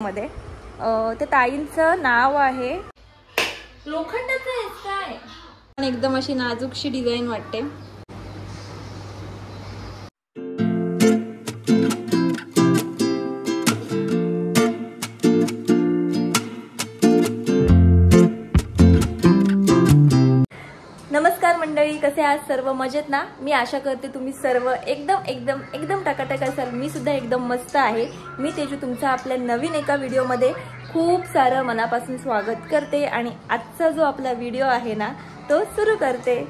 मध्ये त्या ताईंचं नाव आहे लोखंडाचं आहे काय, पण एकदम अशी नाजूकशी डिझाईन वाटते. नमस्कार मंडळी, कसे आहात सर्व? मजेत ना? मी आशा करते तुम्ही सर्व एकदम एकदम एकदम टकाटक असाल. मी सुद्धा एकदम मस्त आहे. मी तेजू तुमचं आपल्या नवीन एका व्हिडिओमध्ये खूप सारं मनापासून स्वागत करते आणि आजचा जो आपला व्हिडिओ आहे ना तो सुरू करते.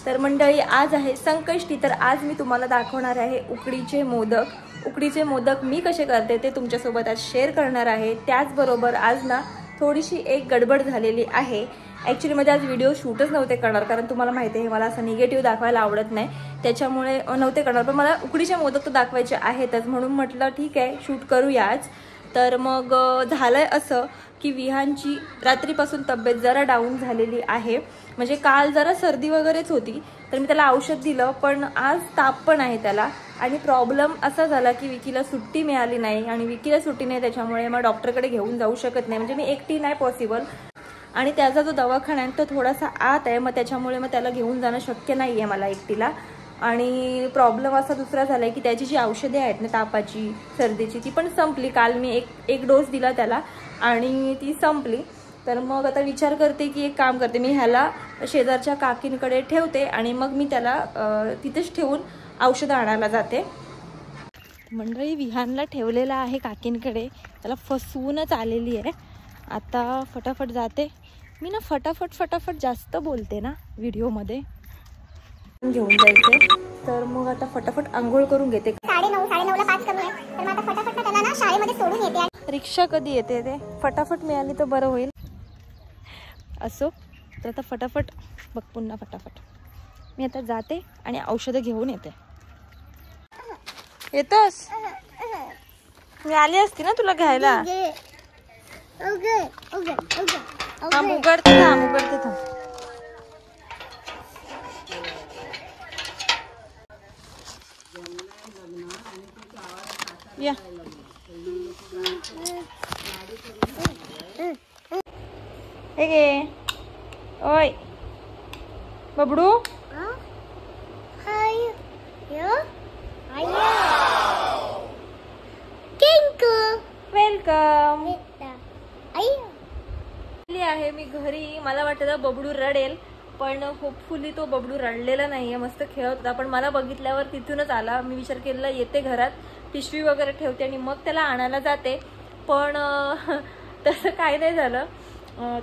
तर मंडळी, आज आहे संकष्टी. तर आज मी तुम्हाला दाखवणार आहे उकडीचे मोदक. उकडीचे मोदक मी कसे करते ते तुमच्यासोबत आज शेअर करणार आहे. त्याचबरोबर आज ना थोडीशी एक गडबड झालेली आहे. ॲक्च्युली मध्ये आज व्हिडिओ शूटच नव्हते करणार, कारण तुम्हाला माहिती आहे मला असं निगेटिव्ह दाखवायला आवडत नाही, त्याच्यामुळे नव्हते करणार. पण मला उकडीचे मोदक तर दाखवायचे आहेतच, म्हणून म्हटलं ठीक आहे शूट करूया आज. तर मग झालंय असं की विहानची रात्रीपासून तब्येत जरा डाऊन झालेली आहे. म्हणजे काल जरा सर्दी वगैरेच होती, तर मी त्याला औषध दिलं, पण आज ताप पण आहे त्याला. आणि प्रॉब्लेम असा झाला की विकीला सुट्टी मिळाली नाही, आणि विकीला सुट्टी नाही त्याच्यामुळे मग डॉक्टरकडे घेऊन जाऊ शकत नाही. म्हणजे मी एकटी नाही पॉसिबल, आणि त्याचा जो दवाखाना आहे तो थोडासा आत आहे, मग त्याच्यामुळे मग त्याला घेऊन जाणं शक्य नाही आहे मला एकटीला. आणि प्रॉब्लेम असा दुसरा झाला आहे की त्याची जी औषधे आहेत ना तापाची सर्दीची ती पण संपली. काल मी एक डोस दिला त्याला आणि ती संपली. तर मग आता विचार करते की एक काम करते, मी ह्याला शेजारच्या काकींकडे ठेवते आणि मग मी त्याला तिथेच ठेवून औषधं आणायला जाते. मंडळी, विहानला ठेवलेला आहे काकींकडे, त्याला फसवूनच आलेली आहे. आता फटाफट जाते मी ना. फटाफट जास्त बोलते ना व्हिडिओमध्ये, घेऊन जायचे. तर मग आता फटाफट आंघोळ करून घेते. 9:30ला 5 कमी आहे, तर मग आता फटाफट त्याला ना शाळेमध्ये सोडून येते. रिक्षा कधी येते ते फटाफट मिळाली तर बरं होईल. असो, तर आता फटाफट बघ, पुन्हा फटाफट मी आता जाते आणि औषधं घेऊन येते. येतोस? मी आली असती ना तुला घ्यायला. उघडते थांब. या हे गे. ओय बबडू, वेलकम. आहे मी घरी. मला वाटतं बबडू रडेल, पण होपफुली तो बबडू रडलेला नाहीये, मस्त खेळत होता. पण मला बघितल्यावर तिथूनच आला. मी विचार केला येते घरात, पिशवी वगैरे ठेवते आणि मग त्याला आणायला जाते. पण तसं काय नाही झालं.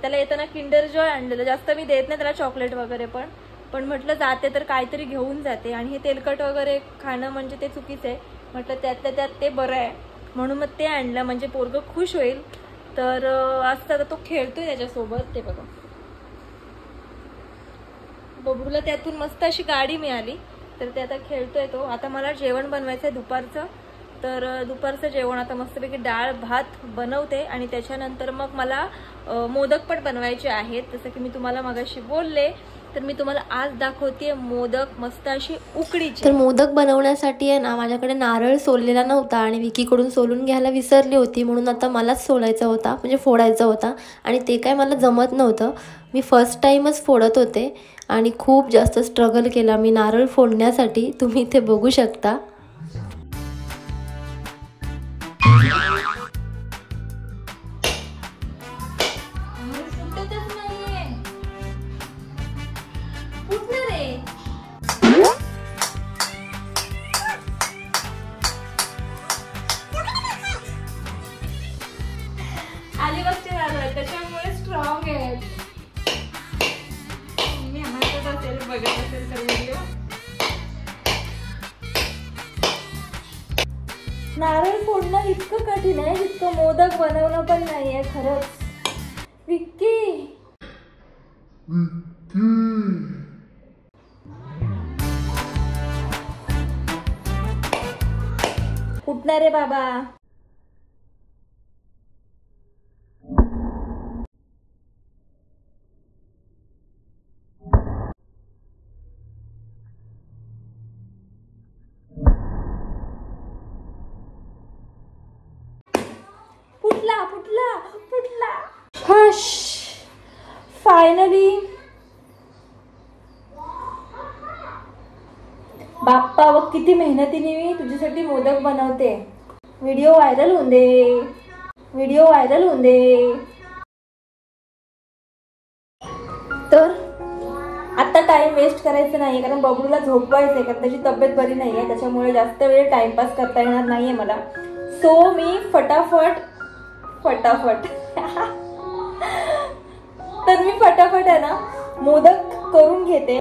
त्याला येताना किंडर जॉय आणलेलं. जास्त मी देत नाही त्याला चॉकलेट वगैरे, पण म्हटलं जाते तर काहीतरी घेऊन जाते. आणि हे तेलकट वगैरे खाणं म्हणजे ते चुकीचं आहे. म्हटलं त्यातल्या त्यात ते बरं आहे, म्हणून मग ते आणलं, म्हणजे पोरगं खुश होईल. तर असं आता तो खेळतोय त्याच्यासोबत. ते बघा, बबडूला त्यातून मस्त अशी गाडी मिळाली, तर ते आता खेळतोय तो. आता मला जेवण बनवायचं आहे दुपारचं. तर दुपारचं जेवण आता मस्तपैकी डाळ भात बनवते आणि त्याच्यानंतर मग मला मोदक पण बनवायचे आहेत. जसं की मी तुम्हाला मगाशी बोलले, तर मी तुम्हाला आज दाखवते मोदक मस्त अशी उकडीची. तर मोदक बनवण्यासाठी आहे ना माझ्याकडे नारळ सोललेला नव्हता आणि विकीकडून सोलून घ्यायला विसरली होती, म्हणून आता मलाच सोलायचा होता, म्हणजे फोडायचा होता. आणि ते काय मला जमत नव्हतं. मी फर्स्ट टाइमच फोडत होते आणि खूप जास्त स्ट्रगल केला मी नारळ फोडण्यासाठी. तुम्ही इथे बघू शकता. त्याच्यामुळे स्ट्रॉंग आहे. मी हसत असेल, बघत असेल तर व्हिडिओ. नारळ फोडणं इतकं कठीण आहे जितकं मोदक बनवणं पण नाहीये खरंच. विक्की कुठणार रे बाबा? फुटला फुटला फुटला. Hush, finally. बाप्पा बघ किती मेहनतीने मी तुझ्यासाठी मोदक बनवते. व्हिडिओ व्हायरल होऊन दे, व्हिडिओ व्हायरल होऊन दे. तर आता टाइम वेस्ट करायचं नाहीये, कारण बबलूला झोपवायचंय, कारण त्याची तब्येत बरी नाहीये, त्याच्यामुळे जास्त वेळ टाइमपास करता येणार नाहीये मला. सो मी फटाफट तर मी फटाफट आहे ना मोदक करून घेते.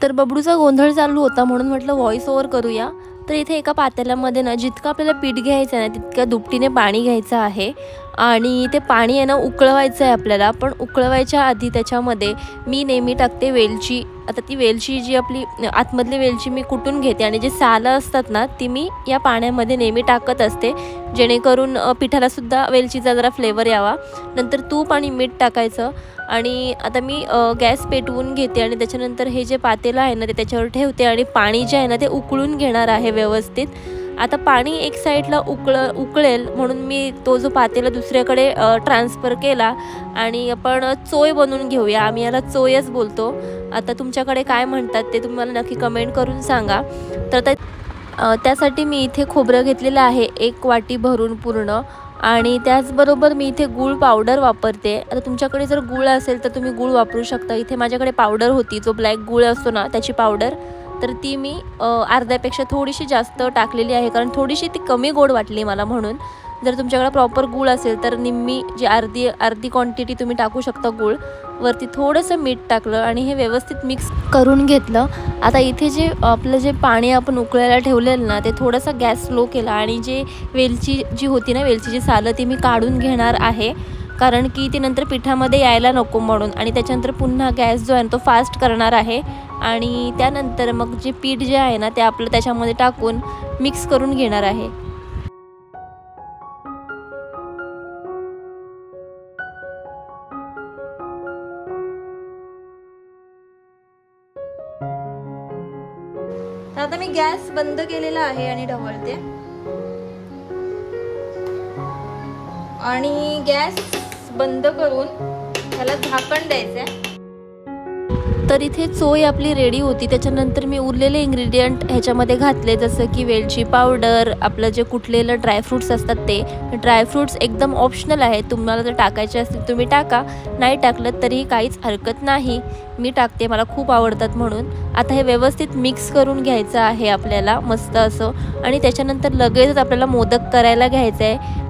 तर बबडूचा गोंधळ चालू होता म्हणून म्हटलं व्हॉइस ओव्हर करूया. तर इथे एका पातेल्यामध्ये ना जितकं आपल्याला पीठ घ्यायचं आहे ना तितक्या दुपटीने पाणी घ्यायचं आहे आणि ते पाणी आहे ना उकळवायचं आहे आपल्याला. पण उकळवायच्या आधी त्याच्यामध्ये मी नेहमी टाकते वेलची. आता ती वेलची जी आपली आतमधली वेलची मी कुटून घेते आणि जे सालं असतात ना ती मी या पाण्यामध्ये नेहमी टाकत असते, जेणेकरून पिठालासुद्धा वेलचीचा जरा फ्लेवर यावा. नंतर तूप आणि मीठ टाकायचं आणि आता मी गॅस पेटवून घेते आणि त्याच्यानंतर हे जे पातेलं आहे ना ते त्याच्यावर ठेवते आणि पाणी जे आहे ना ते उकळून घेणार आहे व्यवस्थित. आता पाणी एक साईडला उकळेल म्हणून मी तो जो पातेला दुसऱ्याकडे ट्रान्सफर केला आणि आपण चोय बनवून घेऊया. आम्ही याला चोयच बोलतो. आता तुमच्याकडे काय म्हणतात ते तुम्ही मला नक्की कमेंट करून सांगा. तर त्यासाठी मी इथे खोबरं घेतलेलं आहे 1 वाटी भरून पूर्ण आणि त्याचबरोबर मी इथे गूळ पावडर वापरते. आता तुमच्याकडे जर गूळ असेल तर तुम्ही गूळ वापरू शकता. इथे माझ्याकडे पावडर होती, जो ब्लॅक गूळ असतो ना त्याची पावडर, तर ती मी अर्ध्यापेक्षा थोडीशी जास्त टाकलेली आहे, कारण थोडीशी ती कमी गोड वाटली मला. म्हणून जर तुमच्याकडे प्रॉपर गूळ असेल तर निम्मी जी अर्धी क्वांटिटी तुम्ही टाकू शकता गूळ. वरती थोडंसं मीठ टाकलं आणि हे व्यवस्थित मिक्स करून घेतलं. आता इथे जे आपलं जे पाणी आपण उकळायला ठेवलेलं ना ते थोडंसं गॅस स्लो केला आणि जे वेलची जी होती ना वेलचीची सालं ती मी काढून घेणार आहे, कारण की ती नंतर पिठामध्ये यायला नको म्हणून. आणि त्याच्यानंतर पुन्हा गॅस जो आहे तो फास्ट करणार आहे आणि त्यानंतर मग जे पीठ जे आहे ना ते आपलं त्याच्यामध्ये टाकून मिक्स करून घेणार आहे. आता मी गॅस बंद केलेला आहे आणि ढवळते आणि गॅस बंद करून त्याला झाकण द्यायचंय. तर इथे चोय आपली रेडी होती. त्याच्यानंतर मी उरलेले इन्ग्रेडियंट ह्याच्यामध्ये घातले, जसं की वेलची पावडर, आपलं जे कुटलेलं ड्रायफ्रूट्स असतात ते. ड्रायफ्रूट्स एकदम ऑप्शनल आहे, तुम्हाला जर टाकायचे असतील तुम्ही टाका, नाही टाकलं तरीही काहीच हरकत नाही. मी टाकते, मला खूप आवडतात म्हणून. आता हे व्यवस्थित मिक्स करून घ्यायचं आहे आपल्याला मस्त असं आणि त्याच्यानंतर लगेचच आपल्याला मोदक करायला घ्यायचं आहे.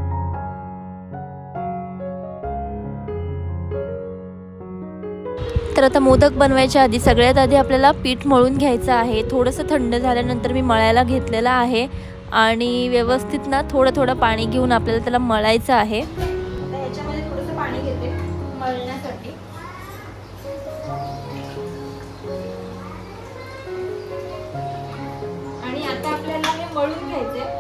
तर आता मोदक बनवायच्या आधी सगळ्यात आधी आपल्याला पीठ मळून घ्यायचं आहे. थोडंसं थंड झाल्यानंतर मी मळायला घेतलेलं आहे आणि व्यवस्थित ना थोडं पाणी घेऊन आपल्याला त्याला मळायचं आहे. आता ह्याच्यामध्ये थोडंसं पाणी घेते मळण्यासाठी. आणि आता आपल्याला हे मळून घ्यायचे.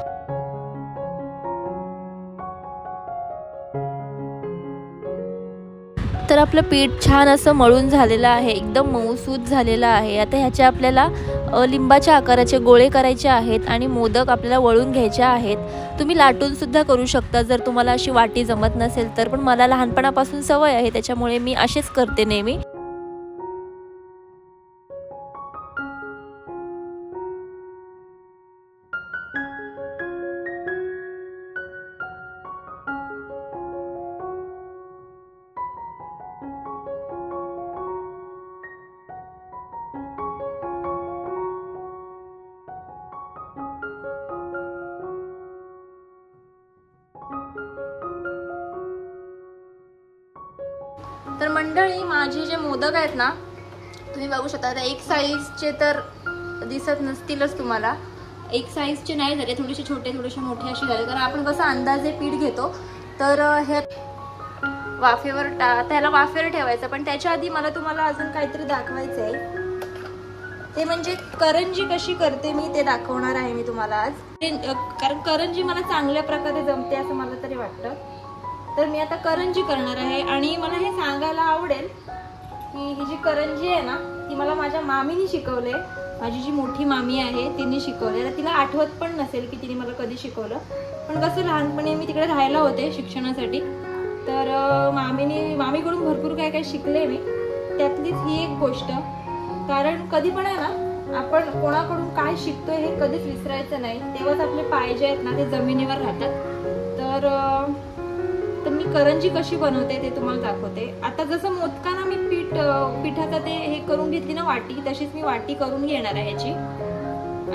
तर आपलं पीठ छान असं मळून झालेलं आहे, एकदम मऊसूत झालेलं आहे. आता ह्याचे आपल्याला लिंबाच्या आकाराचे गोळे करायचे आहेत आणि मोदक आपल्याला वळून घ्यायचे आहेत. तुम्ही लाटूनसुद्धा करू शकता जर तुम्हाला अशी वाटी जमत नसेल तर, पण मला लहानपणापासून सवय आहे त्याच्यामुळे मी असेच करते नेहमी. तर मंडळी, माझे जे मोदक आहेत ना तुम्ही बघू शकता, त्या एक साईजचे तर दिसत नसतीलच तुम्हाला. एक साईजचे नाही झाले, थोडेसे छोटे थोडेसे मोठे असे झाले, कारण आपण कसं अंदाजे पीठ घेतो. तर हे वाफेवर त्याला वाफेवर ठेवायचं. पण त्याच्या आधी मला तुम्हाला अजून काहीतरी दाखवायचं आहे, ते म्हणजे करंजी कशी करते मी ते दाखवणार आहे मी तुम्हाला आज. कारण करंजी मला चांगल्या प्रकारे जमते असं मला तरी वाटतं. तर मी आता करंजी करणार आहे आणि मला हे सांगायला आवडेल की ही जी करंजी आहे ना ती मला माझ्या मामीने शिकवले. माझी जी मोठी मामी आहे तिने शिकवले. तिला आठवत पण नसेल की तिने मला कधी शिकवलं. पण कसं लहानपणी मी तिकडे राहायला होते शिक्षणासाठी, तर मामीकडून भरपूर काय काय शिकले मी. त्यातलीच ही एक गोष्ट, कारण कधी पण आहे ना आपण कोणाकडून काय शिकतोय हे कधीच विसरायचं नाही. तेव्हाच आपले पाय जे आहेत ना ते जमिनीवर राहतात. तर मी करंजी कशी बनवते ते तुम्हाला दाखवते. आता जसं मोदकांना मी पिठाचा ते हे करून घेतली ना वाटी, तशीच मी वाटी करून घेणार आहे याची.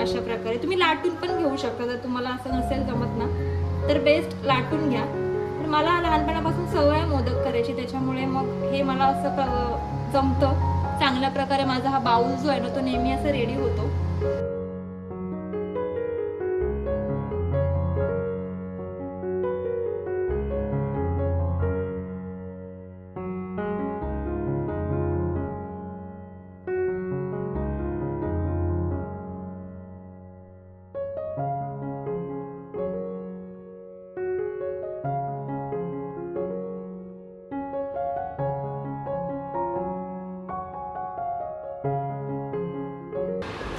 अशा प्रकारे तुम्ही लाटून पण घेऊ शकता. जर तुम्हाला असं नसेल जमत ना तर बेस्ट लाटून घ्या. पण मला लहानपणापासून सवय आहे मोदक करायची, त्याच्यामुळे मग हे मला असं जमतं चांगल्या प्रकारे. माझा हा बाउल जो आहे ना तो नेहमी असं रेडी होतो.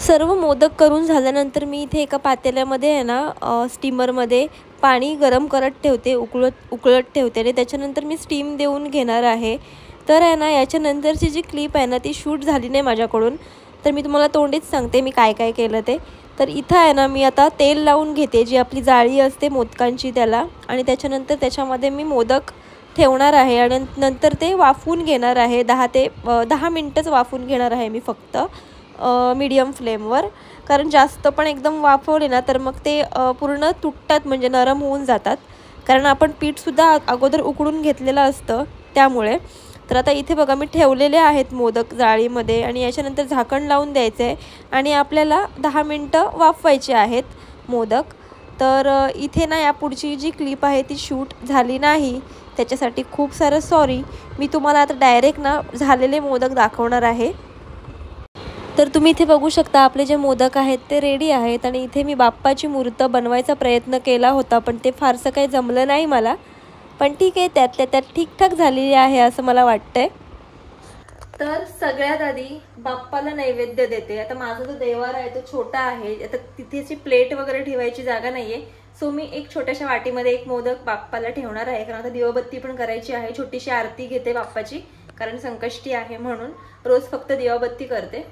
सर्व मोदक करून झाल्यानंतर मी इथे एका पातेल्यामध्ये आहे ना स्टीमरमध्ये पाणी गरम करत ठेवते, उकळत ठेवते आणि त्याच्यानंतर मी स्टीम देऊन घेणार आहे. तर आहे ना याच्यानंतरची जी क्लिप आहे ना ती शूट झाली नाही माझ्याकडून, तर मी तुम्हाला तोंडीच सांगते मी काय काय केलं ते. तर इथं आहे ना मी आता तेल लावून घेते, जी आपली जाळी असते मोदकांची त्याला, आणि त्याच्यानंतर त्याच्यामध्ये मी मोदक ठेवणार आहे आणि नंतर ते वाफवून घेणार आहे. 10 मिनटंच वाफवून घेणार आहे मी फक्त मीडियम फ्लेमवर. कारण जास्त पण एकदम वाफवले ना तर मग ते पूर्ण तुटतात, म्हणजे नरम होऊन जातात. कारण आपण पीठसुद्धा अगोदर उकडून घेतलेलं असतं त्यामुळे. तर आता इथे बघा मी ठेवलेले आहेत मोदक जाळीमध्ये आणि याच्यानंतर झाकण लावून द्यायचं आहे आणि आपल्याला 10 मिनटं वाफवायचे आहेत मोदक. तर इथे ना या पुढची जी क्लिप आहे ती शूट झाली नाही, त्याच्यासाठी खूप सारं सॉरी. मी तुम्हाला आता डायरेक्ट ना झालेले मोदक दाखवणार आहे. तर तुम्ही इथे बघू शकता आपले जे मोदक आहेत ते रेडी आहेत. आणि इथे मी बाप्पाची मूर्त बनवायचा प्रयत्न केला होता, पण ते फारसं काही जमलं नाही मला. पण ठीक आहे, त्यातल्या त्यात ठीकठाक झालेली आहे असं मला वाटतंय. तर सगळ्यात आधी बाप्पाला नैवेद्य देते. आता माझा जो देवारा आहे तो छोटा आहे, आता तिथेची प्लेट वगैरे ठेवायची जागा नाहीये. सो मी एक छोट्याशा वाटीमध्ये एक मोदक बाप्पाला ठेवणार आहे. कारण आता दिवाबत्ती पण करायची आहे, छोटीशी आरती घेते बाप्पाची, कारण संकष्टी आहे म्हणून. रोज फक्त दिवाबत्ती करते.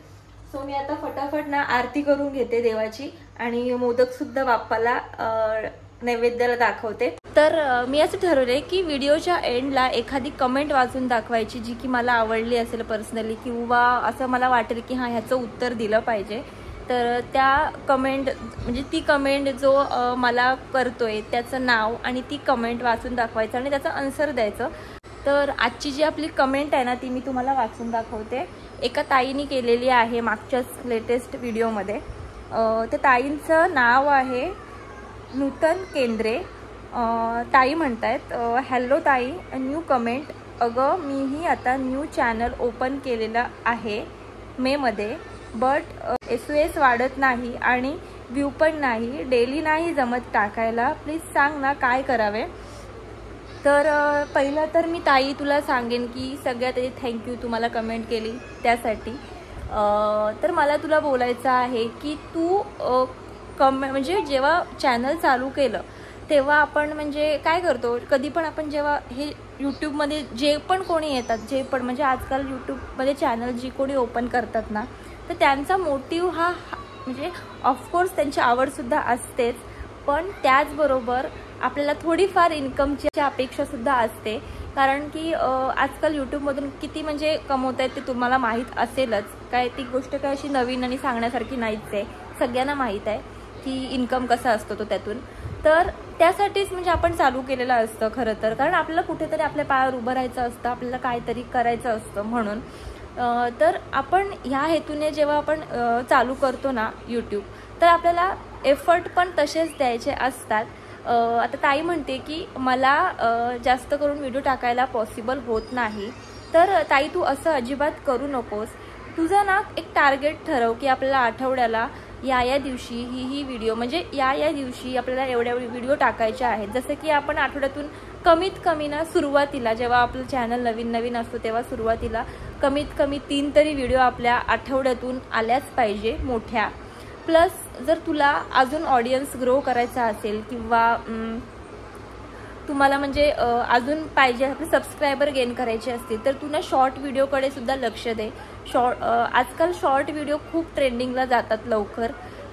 सो मी आता फटाफट ना आरती करून घेते देवाची आणि मोदक सुद्धा बाप्पाला नैवेद्याला दाखवते. तर मी असं ठरवले की व्हिडिओच्या एंडला एखादी कमेंट वाचून दाखवायची जी की मला आवडली असेल पर्सनली, किंवा असं मला वाटेल की हां ह्याचं उत्तर दिलं पाहिजे. तर त्या कमेंट म्हणजे ती कमेंट जो मला करतोय त्याचं नाव आणि ती कमेंट वाचून दाखवायचं आणि त्याचं आन्सर द्यायचं. तर आजची जी आपली कमेंट आहे ना ती मी तुम्हाला वाचून दाखवते. एका ताईने केलेली आहे मागच्याच लेटेस्ट व्हिडिओमध्ये. त्या ताईंचं नाव आहे नूतन केंद्रे. ताई म्हणतायत, हॅलो ताई, न्यू कमेंट. अगं मीही आता न्यू चॅनल ओपन केलेलं आहे मेमध्ये, बट SOS वाढत नाही आणि व्ह्यू पण नाही, डेली नाही जमत टाकायला. प्लीज सांग ना काय करावे. तर पहिलं तर मी ताई तुला सांगेन की सगळ्यात आधी थँक्यू तुम्हाला कमेंट केली त्यासाठी. तर मला तुला बोलायचं आहे की तू म्हणजे जेव्हा चॅनल चालू केलं तेव्हा आपण म्हणजे काय करतो, कधी पण आपण जेव्हा हे यूट्यूबमध्ये जे पण कोणी येतात, जे पण म्हणजे आजकाल यूट्यूबमध्ये चॅनल जी कोणी ओपन करतात ना, तर त्यांचा मोटिव्ह हा म्हणजे ऑफकोर्स त्यांची आवडसुद्धा असतेच, पण त्याचबरोबर आपल्याला थोडीफार इन्कमची अपेक्षासुद्धा असते. कारण की आजकाल यूट्यूबमधून किती म्हणजे कमवत आहेत ते तुम्हाला माहीत असेलच. काय ती गोष्ट काय अशी नवीन आणि सांगण्यासारखी नाहीच आहे, सगळ्यांना माहीत आहे की इन्कम कसा असतो तो त्यातून. तर त्यासाठीच म्हणजे आपण चालू केलेलं असतं खरं तर, कारण आपल्याला कुठेतरी आपल्या पायावर उभं राहायचं असतं, आपल्याला काहीतरी करायचं असतं म्हणून. तर आपण ह्या हेतूने जेव्हा आपण चालू करतो ना यूट्यूब, तर आपल्याला एफर्ट पण तसेच द्यायचे असतात. आता ताई म्हणते की मला जास्त करून व्हिडिओ टाकायला पॉसिबल होत नाही. तर ताई तू असं अजिबात करू नकोस. तुझं ना एक टार्गेट ठरव की आपल्याला आठवड्याला या दिवशी ही व्हिडिओ म्हणजे या दिवशी आपल्याला एवढ्या व्हिडिओ टाकायच्या आहेत. जसं की आपण आठवड्यातून कमीत कमी ना सुरुवातीला जेव्हा आपलं चॅनल नवीन असतो तेव्हा सुरुवातीला कमीत कमी 3 तरी व्हिडिओ आपल्या आठवड्यातून आल्याच पाहिजे मोठ्या. प्लस जर तुला अजून ऑडियन्स ग्रो करायचा असेल किंवा तुम्हाला म्हणजे अजून पाहिजे आपले सबस्क्रायबर गेन करायचे असतील तर तू ना शॉर्ट व्हिडिओकडे सुद्धा लक्ष दे. आजकाल शॉर्ट व्हिडिओ खूप ट्रेंडिंगला जातात लवकर.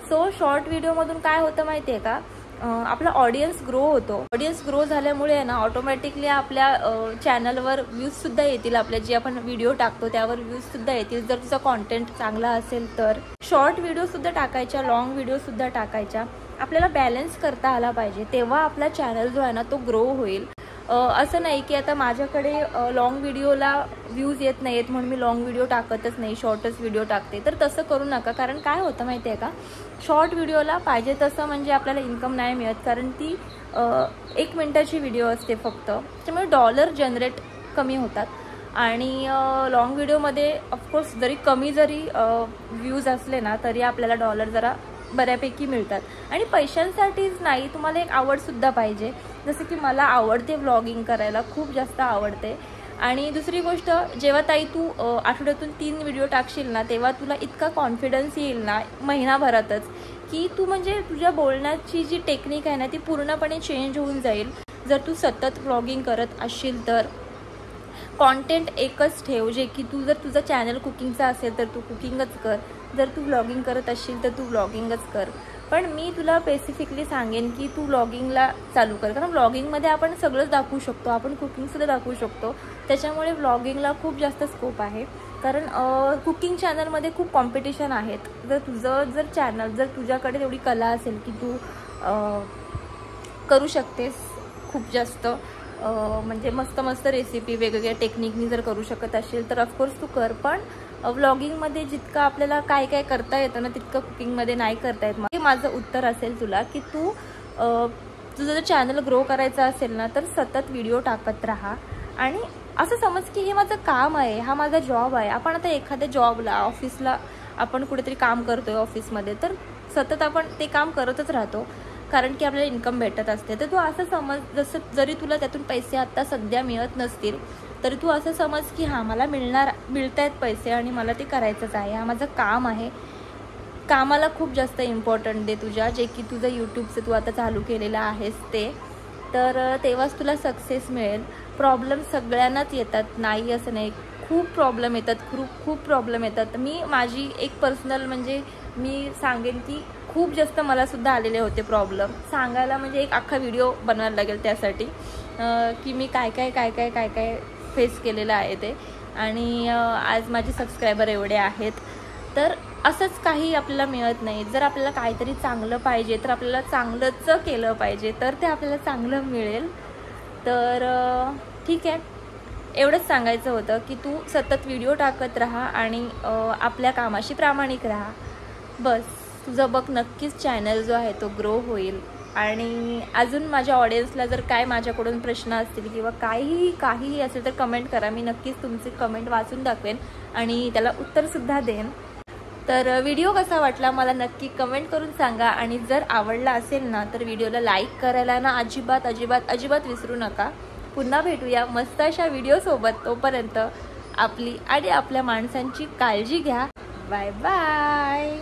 सो शॉर्ट व्हिडिओमधून काय होतं माहिती आहे का, आपला ऑडियन्स ग्रो होतो. ऑडियन्स ग्रो झाल्यामुळे ना ऑटोमॅटिकली आपल्या चॅनलवर व्ह्यूजसुद्धा येतील. आपल्या जे आपण व्हिडिओ टाकतो त्यावर व्ह्यूजसुद्धा येतील जर तुझा कॉन्टेंट चांगला असेल तर. शॉर्ट व्हिडिओसुद्धा टाकायच्या, लॉंग व्हिडिओसुद्धा टाकायच्या. आपल्याला बॅलन्स करता आला पाहिजे, तेव्हा आपला चॅनल जो आहे ना तो ग्रो होईल. असं नाही की आता माझ्याकडे लॉंग व्हिडिओला व्ह्यूज येत नाहीत म्हणून मी लॉंग व्हिडिओ टाकतच नाही, शॉर्टच व्हिडिओ टाकते. तर तसं करू नका. कारण काय होतं माहिती आहे का, शॉर्ट व्हिडिओला पाहिजे तसं म्हणजे आपल्याला इन्कम नाही मिळत. कारण ती 1 मिनिटाची व्हिडिओ असते फक्त, त्यामुळे डॉलर जनरेट कमी होतात. आणि लॉंग व्हिडिओमध्ये ऑफकोर्स जरी व्ह्यूज असले ना तरी आपल्याला डॉलर जरा बऱ्यापैकी मिळतात. आणि पैशांसाठीच नाही, तुम्हाला एक आवडसुद्धा पाहिजे. जसं की मला आवडते व्लॉगिंग करायला, खूप जास्त आवडते. आणि दुसरी गोष्ट, जेव्हा ताई तू आठवड्यातून 3 व्हिडिओ टाकशील ना तेव्हा तुला इतका कॉन्फिडन्स येईल ना महिनाभरातच की तू म्हणजे तुझ्या बोलण्याची जी टेक्निक आहे ना ती पूर्णपणे चेंज होऊन जाईल. जर तू सतत व्लॉगिंग करत असशील तर कॉन्टेंट एकच ठेव, जे की तू जर तुझं चॅनल कुकिंगचा असेल तर तू कुकिंगच कर, जर तू व्लॉगिंग करत असशील तर तू व्लॉगिंगच कर. पण मी तुला स्पेसिफिकली सांगेन की तू व्लॉगिंगला चालू कर. कारण व्लॉगिंगमध्ये आपण सगळंच दाखवू शकतो, आपण कुकिंगसुद्धा दाखवू शकतो. त्याच्यामुळे व्लॉगिंगला खूप जास्त स्कोप आहे. कारण कुकिंग चॅनलमध्ये खूप कॉम्पिटिशन आहेत. जर तुझ्याकडे तेवढी कला असेल की तू करू शकतेस खूप जास्त म्हणजे मस्त रेसिपी वेगवेगळ्या टेक्निकनी जर करू शकत असेल तर ऑफकोर्स तू कर. पण व्लॉगिंगमध्ये जितकं आपल्याला काय करता येतं ना तितकं कुकिंगमध्ये नाही करता येत. मग माझं उत्तर असेल तुला की तू तुझं जर चॅनल ग्रो करायचं असेल ना तर सतत व्हिडिओ टाकत राहा. आणि असं समज की हे माझं काम आहे, हा माझा जॉब आहे. आपण आता एखाद्या जॉबला, ऑफिसला आपण कुठेतरी काम करतोय ऑफिसमध्ये, तर सतत आपण ते काम करतच राहतो कारण की आपल्याला इन्कम भेटत असते. तर तू असं समज, जरी तुला त्यातून पैसे आत्ता सध्या मिळत नसतील तरी तू असं समज की हां मला मिळत आहेत पैसे आणि मला ते करायचंच आहे, हा माझं काम आहे. कामाला खूप जास्त इम्पॉर्टंट दे तुझ्या, जे की तुझं यूट्यूबचं तू आता चालू केलेलं आहेस ते. तर तेव्हाच तुला सक्सेस मिळेल. प्रॉब्लेम सगळ्यांनाच येतात, नाही असं नाही, खूप प्रॉब्लेम येतात, खूप प्रॉब्लेम येतात. माझी एक पर्सनल म्हणजे मी सांगेन की खूप जास्त मलासुद्धा आलेले होते प्रॉब्लेम. सांगायला म्हणजे एक अख्खा व्हिडिओ बनवायला लागेल त्यासाठी की मी काय फेस केलेलं आहे ते. आणि आज माझे सबस्क्रायबर एवढे आहेत. तर असंच काही आपल्याला मिळत नाही. जर आपल्याला काहीतरी चांगलं पाहिजे तर आपल्याला चांगलंच केलं पाहिजे, तर ते आपल्याला चांगलं मिळेल. तर ठीक आहे, एवढंच सांगायचं होतं की तू सतत व्हिडिओ टाकत राहा आणि आपल्या कामाशी प्रामाणिक राहा. बस, तुझं बघ नक्कीच चॅनल जो आहे तो ग्रो होईल. आणि अजून माझ्या ऑडियन्सला जर काय माझ्याकडून प्रश्न असतील किंवा काहीही असेल तर कमेंट करा. मी नक्कीच तुमचे कमेंट वाचून दाखवेन आणि त्याला उत्तरसुद्धा देईन. तर व्हिडिओ कसा वाटला मला नक्की कमेंट करून सांगा. आणि जर आवडला असेल ना तर व्हिडिओला लाईक करायला ना अजिबात विसरू नका. पुन्हा भेटूया मस्त अशा व्हिडिओसोबत. तोपर्यंत आपली आणि आपल्या माणसांची काळजी घ्या. Bye bye.